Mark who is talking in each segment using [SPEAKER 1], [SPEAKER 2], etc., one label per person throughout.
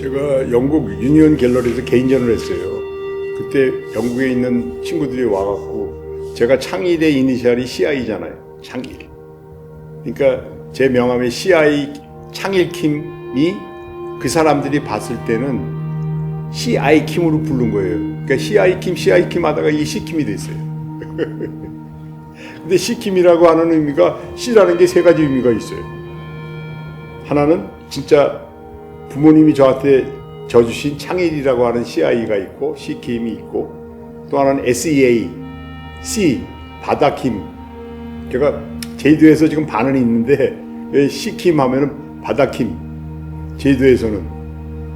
[SPEAKER 1] 제가 영국 유니온 갤러리에서 개인전을 했어요. 그때 영국에 있는 친구들이 와갖고 제가 창일의 이니셜이 CI잖아요. 창일. 그러니까 제 명함에 CI 창일킴이 그 사람들이 봤을 때는 CI 킴으로 부른 거예요. 그러니까 CI 킴 하다가 이게 C킴이 됐어요. 근데 C킴이라고 하는 의미가 C라는 게 세 가지 의미가 있어요. 하나는 진짜 부모님이 저한테 져주신 창일이라고 하는 CI가 있고 C킴이 있고, 또 하나는 SEA, C, 바다킴. 제가 제주도에서 지금 반은 있는데 왜 C킴 하면은 바다킴, 제주도에서는.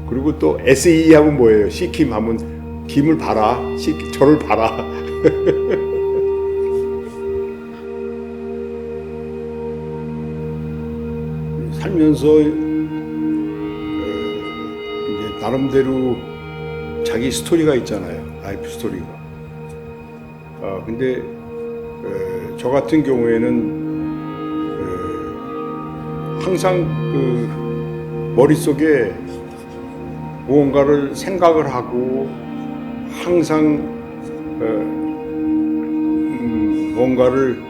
[SPEAKER 1] 그리고 또 SE 하면 뭐예요? C킴 하면 김을 봐라, 저를 봐라. 살면서 이제 나름대로 자기 스토리가 있잖아요. 라이프 스토리가. 근데 저 같은 경우에는 항상 그 머릿속에 무언가를 생각을 하고 항상 뭔가를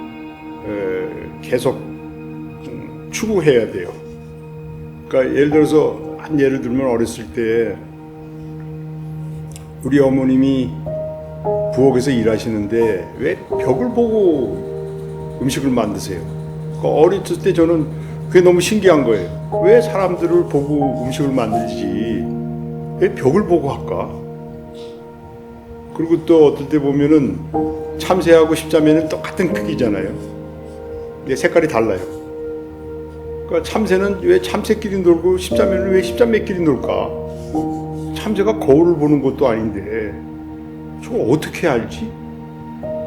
[SPEAKER 1] 계속 추구해야 돼요. 그러니까 예를 들어서 한 예를 들면 어렸을 때 우리 어머님이 부엌에서 일하시는데 왜 벽을 보고 음식을 만드세요? 그러니까 어렸을 때 저는 그게 너무 신기한 거예요. 왜 사람들을 보고 음식을 만들지? 왜 벽을 보고 할까? 그리고 또 어떨 때 보면은 참새하고 십자매는 똑같은 크기잖아요. 근데 색깔이 달라요. 그러니까 참새는 왜 참새끼리 놀고 십자매는 왜 십자매끼리 놀까? 참새가 거울을 보는 것도 아닌데 저거 어떻게 알지?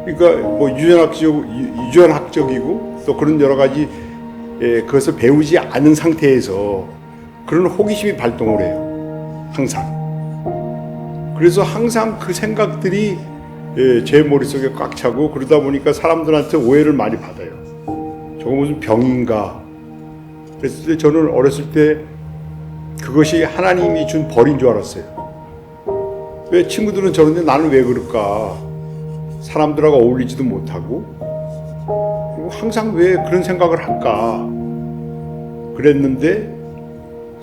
[SPEAKER 1] 그러니까 뭐 유전학적이고 또 그런 여러 가지 그것을 배우지 않은 상태에서 그런 호기심이 발동을 해요. 항상. 그래서 항상 그 생각들이 제 머릿속에 꽉 차고, 그러다 보니까 사람들한테 오해를 많이 받아요. 저거 무슨 병인가? 그랬을 때 저는 어렸을 때 그것이 하나님이 준 벌인 줄 알았어요. 왜 친구들은 저런데 나는 왜 그럴까? 사람들하고 어울리지도 못하고, 그리고 항상 왜 그런 생각을 할까? 그랬는데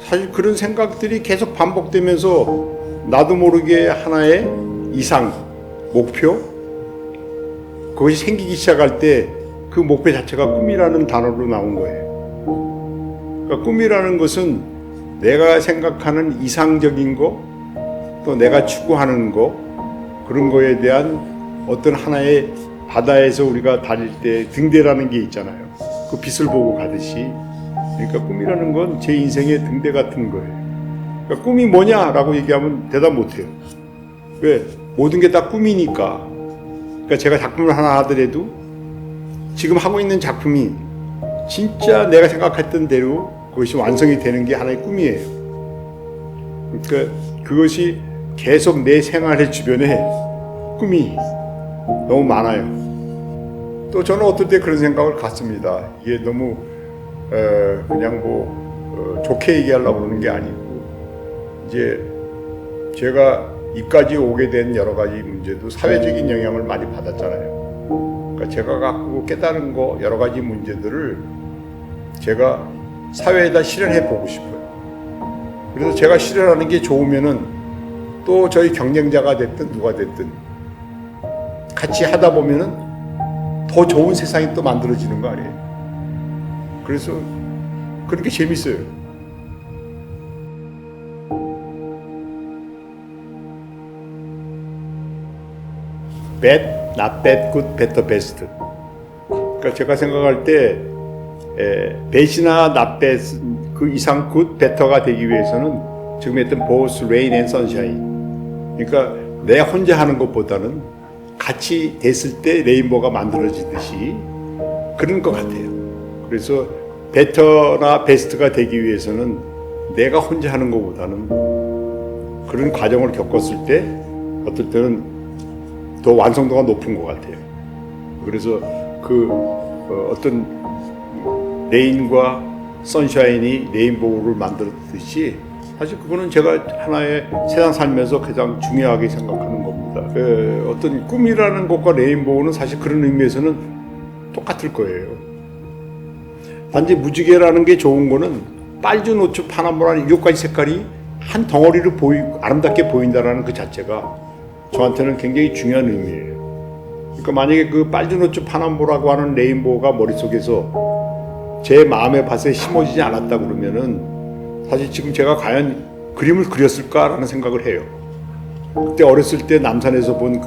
[SPEAKER 1] 사실 그런 생각들이 계속 반복되면서 나도 모르게 하나의 이상, 목표, 그것이 생기기 시작할 때 그 목표 자체가 꿈이라는 단어로 나온 거예요. 그러니까 꿈이라는 것은 내가 생각하는 이상적인 거, 또 내가 추구하는 거, 그런 거에 대한 어떤 하나의 바다에서 우리가 다닐 때 등대라는 게 있잖아요. 그 빛을 보고 가듯이. 그러니까 꿈이라는 건 제 인생의 등대 같은 거예요. 그러니까 꿈이 뭐냐라고 얘기하면 대답 못해요. 왜? 모든 게 다 꿈이니까. 그러니까 제가 작품을 하나 하더라도 지금 하고 있는 작품이 진짜 내가 생각했던 대로 그것이 완성이 되는 게 하나의 꿈이에요. 그러니까 그것이 계속 내 생활의 주변에 꿈이 너무 많아요. 또 저는 어떨 때 그런 생각을 갖습니다. 이게 너무 그냥 좋게 얘기하려고 그러는 게 아니고, 이제 제가 이까지 오게 된 여러 가지 문제도 사회적인 영향을 많이 받았잖아요. 그러니까 제가 갖고 깨달은 거 여러 가지 문제들을 제가 사회에다 실현해 보고 싶어요. 그래서 제가 실현하는 게 좋으면은 또 저희 경쟁자가 됐든 누가 됐든 같이 하다 보면은 더 좋은 세상이 또 만들어지는 거 아니에요. 그래서 그런 게 재밌어요. bad, not bad, good, better, best. 그러니까 제가 생각할 때 bad이나 not bad, 그 이상 good, better가 되기 위해서는 지금 했던 both rain and sunshine. 그러니까 내 혼자 하는 것보다는 같이 됐을 때 레인보우가 만들어지듯이 그런 것 같아요. 그래서 better나 best가 되기 위해서는 내가 혼자 하는 것보다는 그런 과정을 겪었을 때 어떨 때는 더 완성도가 높은 것 같아요. 그래서 그 어떤 레인과 선샤인이 레인보우를 만들었듯이 사실 그거는 제가 하나의 세상 살면서 가장 중요하게 생각하는 겁니다. 어떤 꿈이라는 것과 레인보우는 사실 그런 의미에서는 똑같을 거예요. 단지 무지개라는 게 좋은 거는 빨주, 노초, 파나모라는 7가지 색깔이 한 덩어리로 아름답게 보인다는 그 자체가 저한테는 굉장히 중요한 의미예요. 그러니까 만약에 그 빨주, 노초, 파나모라고 하는 레인보우가 머릿속에서 제 마음의 밭에 심어지지 않았다 그러면은 사실 지금 제가 과연 그림을 그렸을까라는 생각을 해요. 그때 어렸을 때 남산에서 본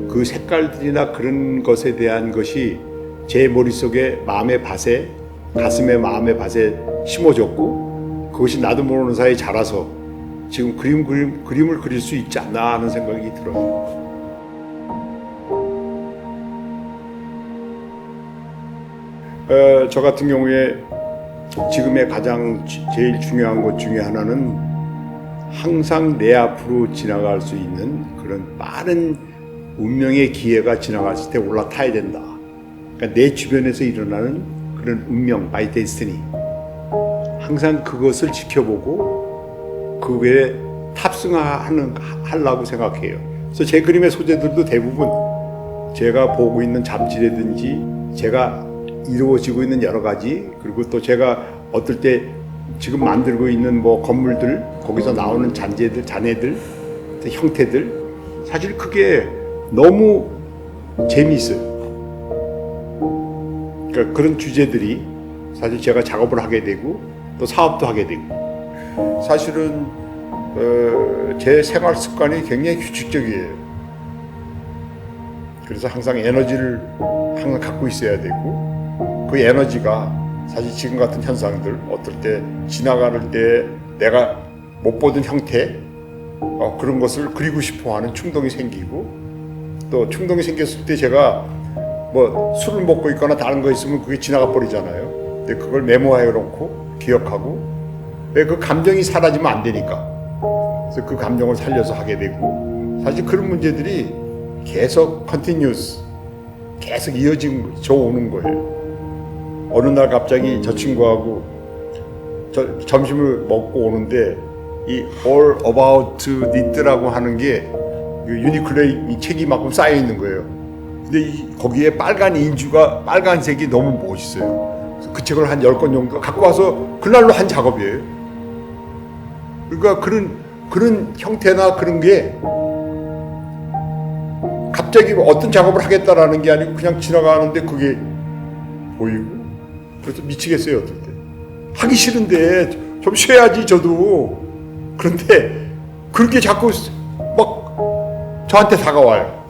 [SPEAKER 1] 그 색깔들이나 그런 것에 대한 것이 제 머릿속에 마음의 밭에, 가슴의 마음의 밭에 심어졌고 그것이 나도 모르는 사이에 자라서 지금 그림을 그릴 수 있지 않나 하는 생각이 들어요. 저 같은 경우에 지금의 가장 제일 중요한 것 중에 하나는 항상 내 앞으로 지나갈 수 있는 그런 빠른 운명의 기회가 지나갔을 때 올라타야 된다. 그러니까 내 주변에서 일어나는 그런 운명, by destiny. 항상 그것을 지켜보고 그 외에 탑승하려고 생각해요. 그래서 제 그림의 소재들도 대부분 제가 보고 있는 잡지라든지 제가 이루어지고 있는 여러 가지, 그리고 또 제가 어떨 때 지금 만들고 있는 뭐 건물들, 거기서 나오는 잔해들, 형태들, 사실 그게 너무 재미있어요. 그러니까 그런 주제들이 사실 제가 작업을 하게 되고 또 사업도 하게 되고, 사실은 제 생활 습관이 굉장히 규칙적이에요. 그래서 항상 에너지를 항상 갖고 있어야 되고, 그 에너지가 사실 지금 같은 현상들, 어떨 때 지나가는 때 내가 못 보던 형태, 그런 것을 그리고 싶어 하는 충동이 생기고, 또 충동이 생겼을 때 제가 뭐 술을 먹고 있거나 다른 거 있으면 그게 지나가 버리잖아요. 근데 그걸 메모해 놓고 기억하고, 왜 그 감정이 사라지면 안 되니까. 그래서 그 감정을 살려서 하게 되고, 사실 그런 문제들이 계속 컨티뉴스, 계속 이어져 오는 거예요. 어느 날 갑자기 저 친구하고 점심을 먹고 오는데 이 All About Knit라고 하는 게 유니클로의 이 책이 만큼 쌓여 있는 거예요. 근데 거기에 빨간 인주가 빨간색이 너무 멋있어요. 그래서 그 책을 한 10권 정도 갖고 와서 그날로 한 작업이에요. 그러니까 그런 형태나 그런 게 갑자기 어떤 작업을 하겠다라는 게 아니고 그냥 지나가는데 그게 보이고, 그래서 미치겠어요. 어떨 때 하기 싫은데 좀 쉬어야지 저도. 그런데 그렇게 자꾸 막 저한테 다가와요.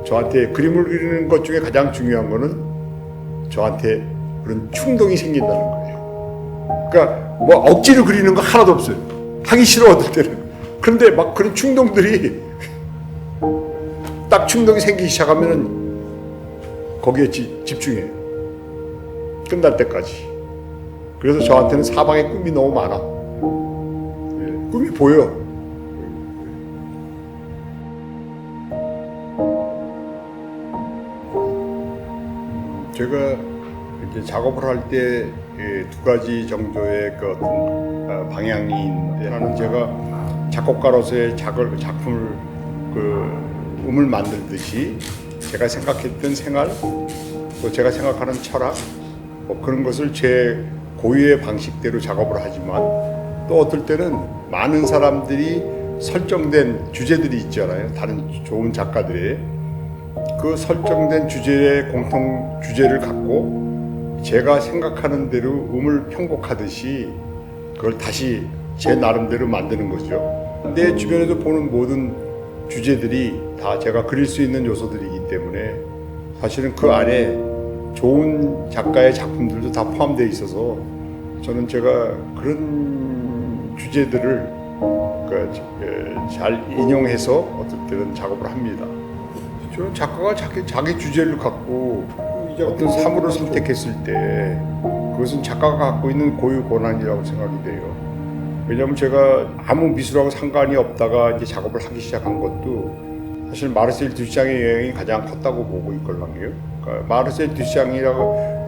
[SPEAKER 1] 저한테 그림을 그리는 것 중에 가장 중요한 거는 저한테 그런 충동이 생긴다는 거예요. 그러니까 뭐 억지로 그리는 거 하나도 없어요. 하기 싫어 어떨 때는. 그런데 막 그런 충동들이 딱 충동이 생기기 시작하면은 거기에 집중해요. 끝날 때까지. 그래서 저한테는 사방에 꿈이 너무 많아. 꿈이 보여. 제가 이제 작업을 할 때 두 가지 정도의 그 어떤 방향이 있는데, 하나는 제가 작곡가로서의 작품을 음을 만들듯이 제가 생각했던 생활, 또 제가 생각하는 철학, 뭐 그런 것을 제 고유의 방식대로 작업을 하지만, 또 어떨 때는 많은 사람들이 설정된 주제들이 있잖아요. 다른 좋은 작가들의 그 설정된 주제의 공통 주제를 갖고 제가 생각하는 대로 음을 편곡하듯이 그걸 다시 제 나름대로 만드는 거죠. 내 주변에서 보는 모든 주제들이 다 제가 그릴 수 있는 요소들이기 때문에 사실은 그 안에 좋은 작가의 작품들도 다 포함되어 있어서 저는 제가 그런 주제들을 잘 인용해서 어떨 때는 작업을 합니다. 저는 작가가 자기 주제를 갖고 어떤 사물을 선택했을 때 그것은 작가가 갖고 있는 고유 권한이라고 생각이 돼요. 왜냐하면 제가 아무 미술하고 상관이 없다가 이제 작업을 하기 시작한 것도 사실 마르셀 듀샹의 영향이 가장 컸다고 보고 있거든요. 그러니까 마르셀 듀샹이라고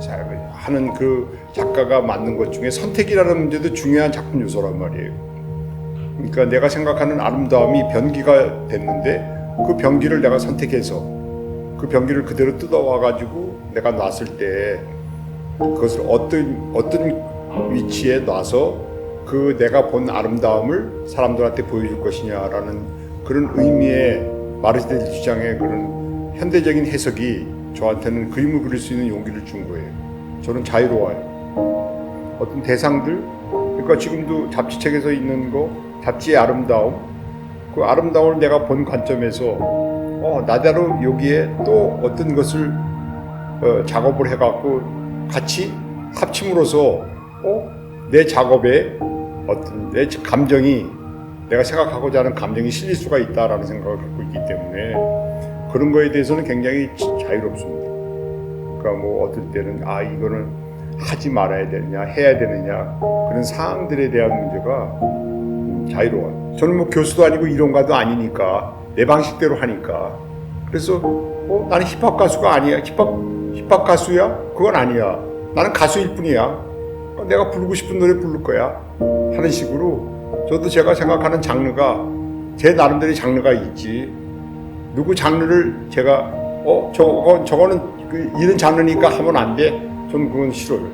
[SPEAKER 1] 하는 그 작가가 만든 것 중에 선택이라는 문제도 중요한 작품 요소란 말이에요. 그러니까 내가 생각하는 아름다움이 변기가 됐는데 그 변기를 내가 선택해서 그 변기를 그대로 뜯어와 가지고 내가 놨을 때 그것을 어떤 위치에 놔서 그 내가 본 아름다움을 사람들한테 보여줄 것이냐라는 그런 의미의 마르셀 주장의 그런 현대적인 해석이 저한테는 그림을 그릴 수 있는 용기를 준 거예요. 저는 자유로워요. 어떤 대상들, 그러니까 지금도 잡지책에서 있는 거, 잡지의 아름다움, 그 아름다움을 내가 본 관점에서 나대로 여기에 또 어떤 것을 작업을 해갖고 같이 합침으로써 내 작업에 어떤 내 감정이 내가 생각하고자 하는 감정이 실릴 수가 있다라는 생각을 갖고 있기 때문에 그런 거에 대해서는 굉장히 자유롭습니다. 그러니까 뭐 어떨 때는 이거는 하지 말아야 되느냐 해야 되느냐 그런 사항들에 대한 문제가 자유로워요. 저는 뭐 교수도 아니고 이론가도 아니니까 내 방식대로 하니까 그래서 나는 힙합 가수가 아니야. 힙합 가수야? 그건 아니야. 나는 가수일 뿐이야. 내가 부르고 싶은 노래 부를 거야 하는 식으로 저도 제가 생각하는 장르가 제 나름대로의 장르가 있지 누구 장르를 제가 저거는 이런 장르니까 하면 안 돼. 저는 그건 싫어요.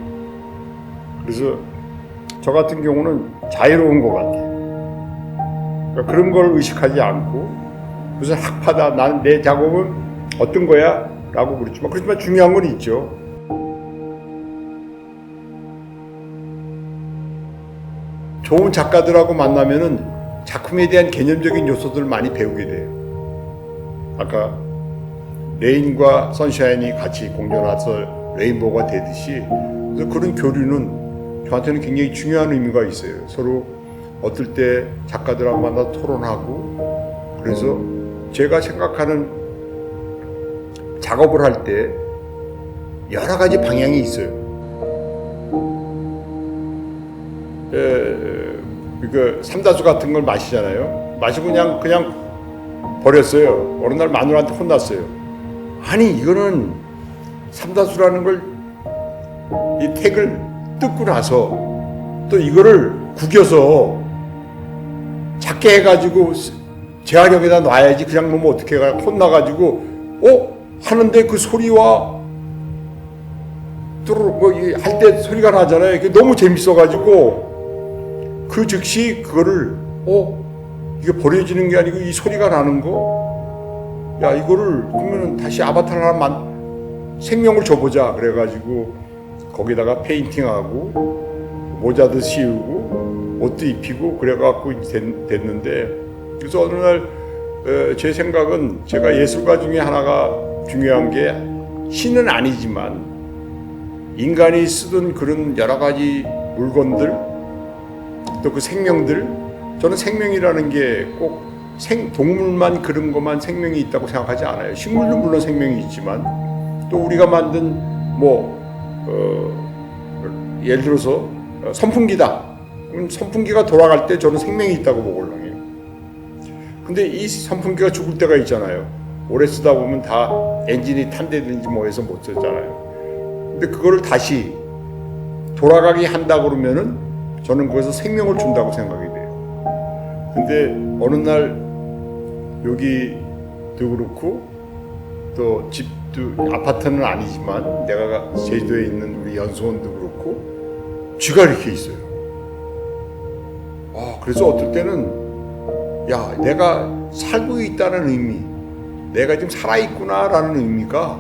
[SPEAKER 1] 그래서 저 같은 경우는 자유로운 것 같아요. 그러니까 그런 걸 의식하지 않고 무슨 학파다 나는 내 작업은 어떤 거야 라고 그렇지만 중요한 건 있죠. 좋은 작가들하고 만나면은 작품에 대한 개념적인 요소들을 많이 배우게 돼요. 아까 레인과 선샤인이 같이 공존해서 레인보우가 되듯이 그래서 그런 교류는 저한테는 굉장히 중요한 의미가 있어요. 서로 어떨 때 작가들하고 만나 토론하고 그래서 제가 생각하는 작업을 할 때 여러 가지 방향이 있어요. 그 삼다수 같은 걸 마시잖아요. 마시고 그냥 버렸어요. 어느 날 마누라한테 혼났어요. 아니 이거는 삼다수라는 걸 이 택을 뜯고 나서 또 이거를 구겨서 작게 해가지고 재활용에다 놔야지 그냥 놓으면 어떻게 가 혼나가지고 하는데 그 소리와 뚜루룩 할 때 소리가 나잖아요. 그게 너무 재밌어가지고 그 즉시 그거를 이게 버려지는 게 아니고 이 소리가 나는 거, 야 이거를 그러면 다시 아바타를 하나 생명을 줘보자 그래가지고 거기다가 페인팅하고 모자도 씌우고 옷도 입히고 그래갖고 됐는데 그래서 어느 날 제 생각은 제가 예술가 중에 하나가 중요한 게 신은 아니지만 인간이 쓰던 그런 여러 가지 물건들 또 그 생명들 저는 생명이라는 게 꼭 동물만 그런 것만 생명이 있다고 생각하지 않아요. 식물도 물론 생명이 있지만 또 우리가 만든 예를 들어서 선풍기다. 그럼 선풍기가 돌아갈 때 저는 생명이 있다고 보거든요. 근데 이 선풍기가 죽을 때가 있잖아요. 오래 쓰다 보면 다 엔진이 탄다든지 뭐 해서 못 쓰잖아요. 근데 그거를 다시 돌아가게 한다 그러면은 저는 거기서 생명을 준다고 생각이 돼요. 근데 어느 날 여기도 그렇고 또 집도 아파트는 아니지만 내가 제주도에 있는 우리 연수원도 그렇고 쥐가 이렇게 있어요. 그래서 어떨 때는 내가 살고 있다는 의미, 내가 지금 살아있구나라는 의미가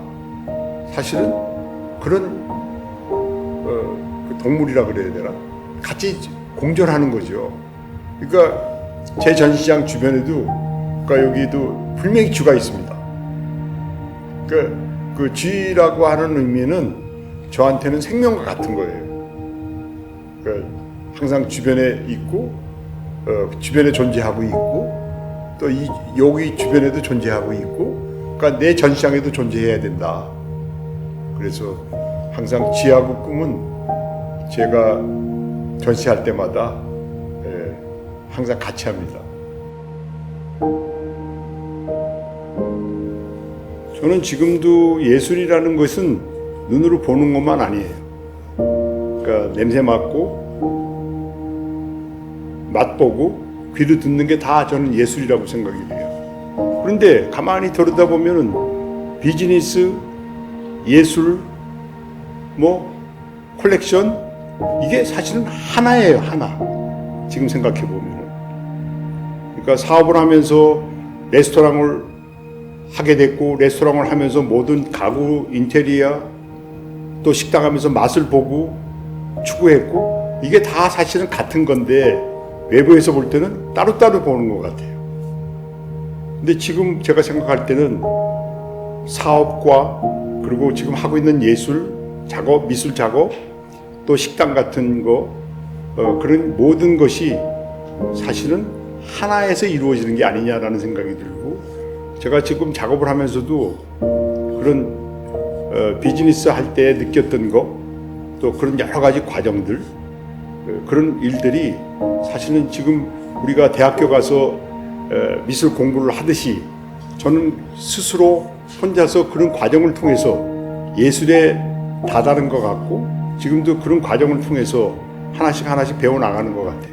[SPEAKER 1] 사실은 그런 그 동물이라 그래야 되나? 같이 공존하는 거죠. 그러니까 제 전시장 주변에도 그러니까 여기도 분명히 쥐가 있습니다. 그러니까 그 쥐라고 하는 의미는 저한테는 생명과 같은 거예요. 그러니까 항상 주변에 있고 주변에 존재하고 있고 또 여기 주변에도 존재하고 있고 그러니까 내 전시장에도 존재해야 된다. 그래서 항상 쥐하고 꿈은 제가 전시할 때마다 항상 같이 합니다. 저는 지금도 예술이라는 것은 눈으로 보는 것만 아니에요. 그러니까 냄새 맡고 맛보고 귀로 듣는 게 다 저는 예술이라고 생각이 돼요. 그런데 가만히 들여다보면은 비즈니스, 예술, 뭐 컬렉션, 이게 사실은 하나예요, 하나. 지금 생각해 보면은. 그러니까 사업을 하면서 레스토랑을 하게 됐고, 레스토랑을 하면서 모든 가구, 인테리어, 또 식당 하면서 맛을 보고 추구했고, 이게 다 사실은 같은 건데 외부에서 볼 때는 따로따로 보는 것 같아요. 근데 지금 제가 생각할 때는 사업과 그리고 지금 하고 있는 예술 작업, 미술 작업, 또 식당 같은 거, 그런 모든 것이 사실은 하나에서 이루어지는 게 아니냐라는 생각이 들고, 제가 지금 작업을 하면서도 그런 비즈니스 할 때 느꼈던 거, 또 그런 여러 가지 과정들, 그런 일들이 사실은 지금 우리가 대학교 가서 미술 공부를 하듯이 저는 스스로 혼자서 그런 과정을 통해서 예술에 다다른 것 같고, 지금도 그런 과정을 통해서 하나씩 하나씩 배워나가는 것 같아요.